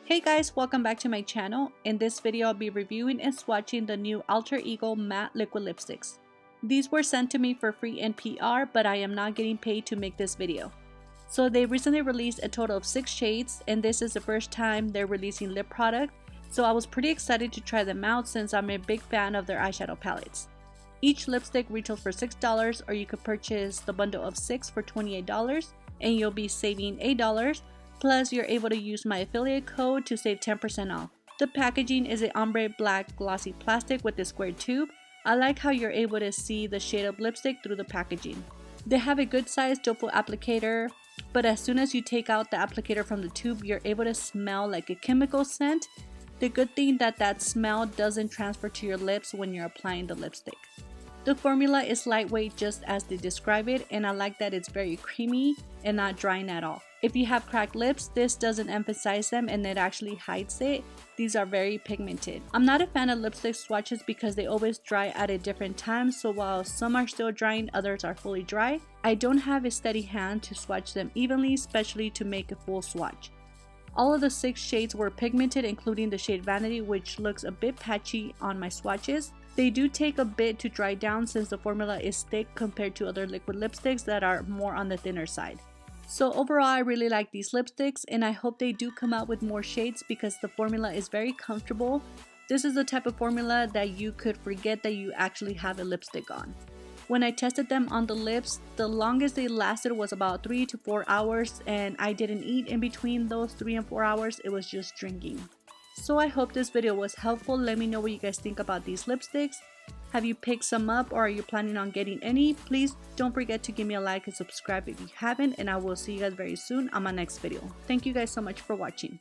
Hey guys, welcome back to my channel. In this video, I'll be reviewing and swatching the new Alter Ego matte liquid lipsticks. These were sent to me for free in PR, but I am not getting paid to make this video. So they recently released a total of 6 shades, and this is the first time they're releasing lip product, so I was pretty excited to try them out since I'm a big fan of their eyeshadow palettes. Each lipstick retails for $6, or you could purchase the bundle of 6 for $28, and you'll be saving $8. Plus, you're able to use my affiliate code to save 10% off. The packaging is a ombre black glossy plastic with a square tube. I like how you're able to see the shade of lipstick through the packaging. They have a good sized doe-foot applicator, but as soon as you take out the applicator from the tube, you're able to smell like a chemical scent. The good thing that smell doesn't transfer to your lips when you're applying the lipstick. The formula is lightweight just as they describe it, and I like that it's very creamy and not drying at all. If you have cracked lips, this doesn't emphasize them and it actually hides it. These are very pigmented. I'm not a fan of lipstick swatches because they always dry at a different time, so while some are still drying, others are fully dry. I don't have a steady hand to swatch them evenly, especially to make a full swatch. All of the 6 shades were pigmented, including the shade Vanity, which looks a bit patchy on my swatches. They do take a bit to dry down since the formula is thick compared to other liquid lipsticks that are more on the thinner side. So overall, I really like these lipsticks, and I hope they do come out with more shades because the formula is very comfortable. This is the type of formula that you could forget that you actually have a lipstick on. When I tested them on the lips, the longest they lasted was about 3 to 4 hours, and I didn't eat in between those 3 and 4 hours. It was just drinking. So I hope this video was helpful. Let me know what you guys think about these lipsticks. Have you picked some up, or are you planning on getting any? Please don't forget to give me a like and subscribe if you haven't, and I will see you guys very soon on my next video. Thank you guys so much for watching.